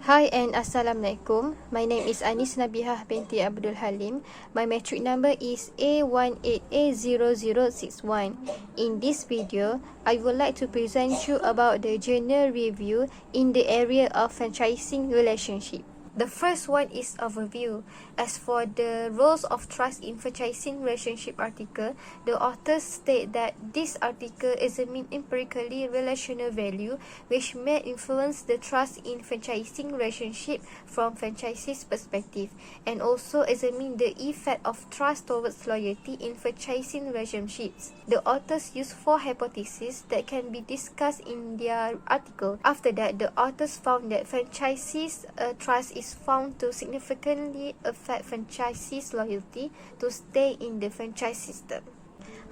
Hi and Assalamualaikum. My name is Nabihah Binti Halim. My metric number is A18A0061. In this video, I would like to present you about the general review in the area of franchising relationship. The first one is overview. As for the roles of trust in franchising relationship article, the authors state that this article examines empirically relational value which may influence the trust in franchising relationship from franchisee's perspective, and also examine the effect of trust towards loyalty in franchising relationships. The authors use 4 hypotheses that can be discussed in their article. After that, the authors found that franchisees' trust is found to significantly affect franchisees' loyalty to stay in the franchise system.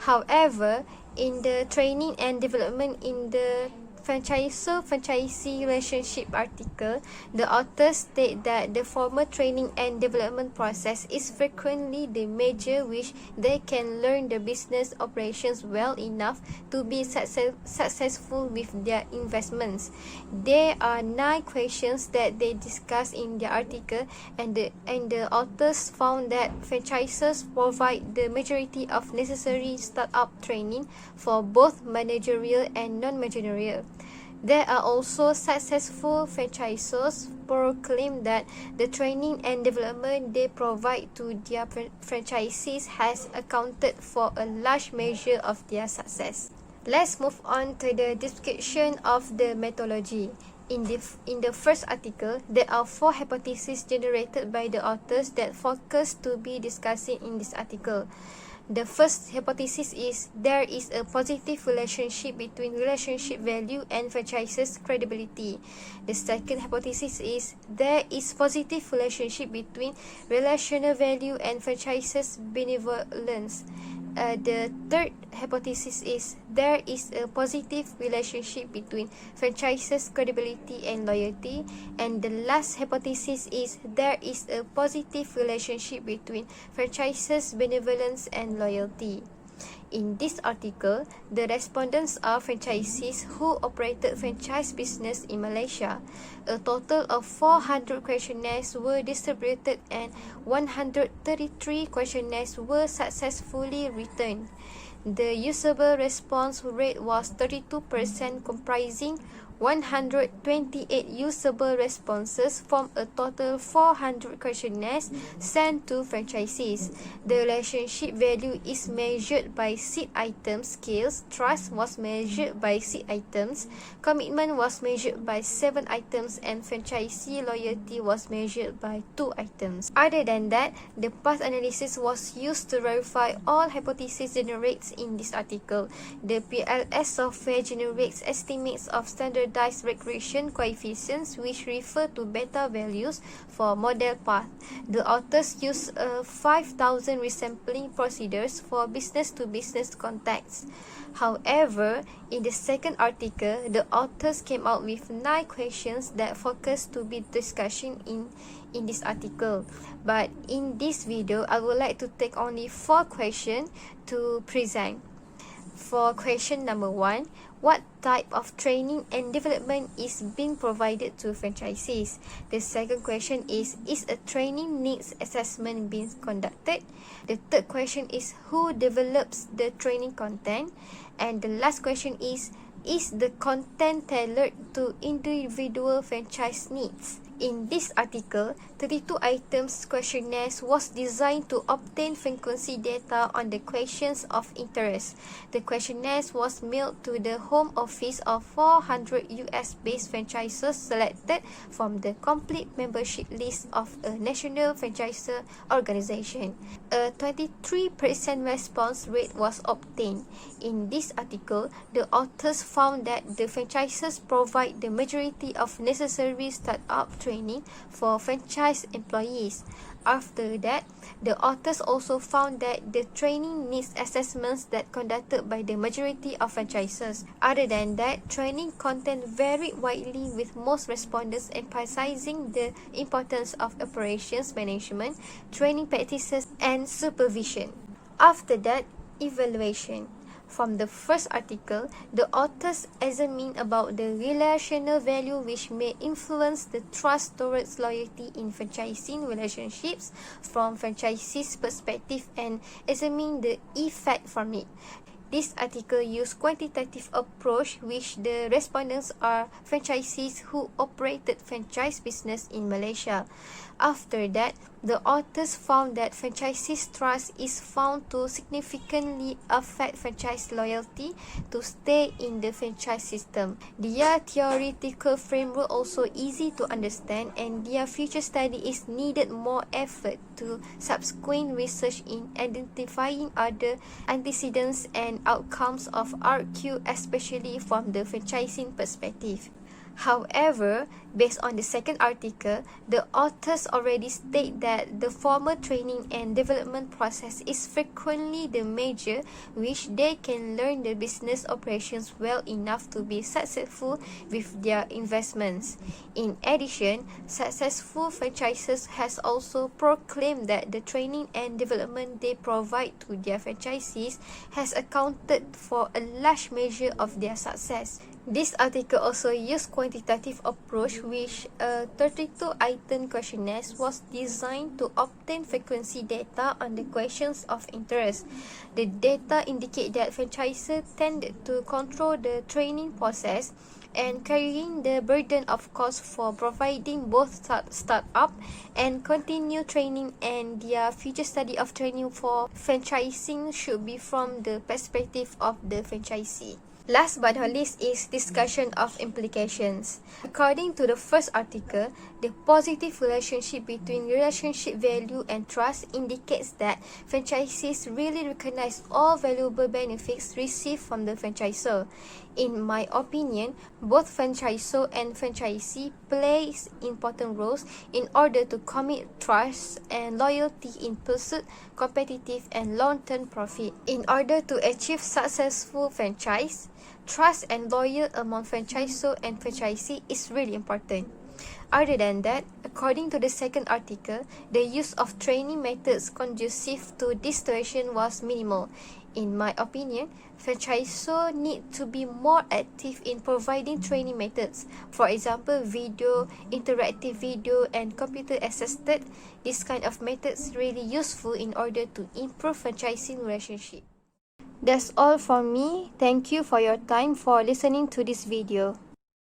However, in the training and development in the franchisor-franchisee relationship article, the authors state that the formal training and development process is frequently the measure which they can learn the business operations well enough to be successful with their investments. There are 9 questions that they discuss in their article, and the authors found that franchisors provide the majority of necessary startup training for both managerial and non-managerial. There are also successful franchisors proclaim that the training and development they provide to their franchisees has accounted for a large measure of their success. Let's move on to the description of the methodology. In the first article, there are 4 hypotheses generated by the authors that focus to be discussing in this article. The first hypothesis is there is a positive relationship between relationship value and franchise's credibility. The second hypothesis is there is positive relationship between relational value and franchise's benevolence. The third hypothesis is there is a positive relationship between franchise's credibility and loyalty, and the last hypothesis is there is a positive relationship between franchise's benevolence and loyalty. In this article, the respondents are franchisees who operated franchise business in Malaysia. A total of 400 questionnaires were distributed and 133 questionnaires were successfully returned. The usable response rate was 32%, comprising 128 usable responses from a total 400 questionnaires sent to franchisees. The relationship value is measured by seed item scales, trust was measured by seed items, commitment was measured by 7 items, and franchisee loyalty was measured by 2 items. Other than that, the path analysis was used to verify all hypotheses generated in this article. The PLS software generates estimates of standardized regression coefficients which refer to beta values for model path. The authors use 5,000 resampling procedures for business-to-business contacts. However, in the second article, the authors came out with 9 questions that focus to be discussion in this article. But in this video, I would like to take only 4 questions to present. For question number 1, what type of training and development is being provided to franchisees? The second question is a training needs assessment being conducted? The third question is who develops the training content? And the last question is the content tailored to individual franchise needs? In this article, 32 items questionnaires was designed to obtain frequency data on the questions of interest. The questionnaires was mailed to the home office of 400 US-based franchisors selected from the complete membership list of a national franchisor organization. A 23% response rate was obtained. In this article, the authors found that the franchisors provide the majority of necessary startup training for franchise employees. After that, the authors also found that the training needs assessments that conducted by the majority of franchisors. Other than that, training content varied widely, with most respondents emphasizing the importance of operations management, training practices, and supervision. After that, evaluation. From the first article, the authors examine about the relational value which may influence the trust towards loyalty in franchising relationships from franchisee's perspective and examine the effect from it. This article used quantitative approach which the respondents are franchisees who operated franchise business in Malaysia. After that, the authors found that franchisees' trust is found to significantly affect franchise loyalty to stay in the franchise system. Their theoretical framework also easy to understand and their future study is needed more effort to subsequent research in identifying other antecedents and outcomes of RQ, especially from the franchising perspective. However, based on the second article, the authors already state that the formal training and development process is frequently the measure which they can learn the business operations well enough to be successful with their investments. In addition, successful franchises has also proclaimed that the training and development they provide to their franchisees has accounted for a large measure of their success. This article also used quantitative approach which a 32-item questionnaire was designed to obtain frequency data on the questions of interest. The data indicate that franchises tended to control the training process and carrying the burden of cost for providing both start-up and continue training, and their future study of training for franchising should be from the perspective of the franchisee. Last but not least is discussion of implications. According to the first article, the positive relationship between relationship value and trust indicates that franchisees really recognize all valuable benefits received from the franchisor. In my opinion, both franchisor and franchisee plays important roles in order to commit trust and loyalty in pursuit competitive and long-term profit. In order to achieve successful franchise, trust and loyalty among franchisor and franchisee is really important. Other than that, according to the second article, the use of training methods conducive to this situation was minimal. In my opinion, franchisors need to be more active in providing training methods. For example, video, interactive video, and computer-assisted. This kind of methods really useful in order to improve franchising relationship. That's all from me. Thank you for your time for listening to this video.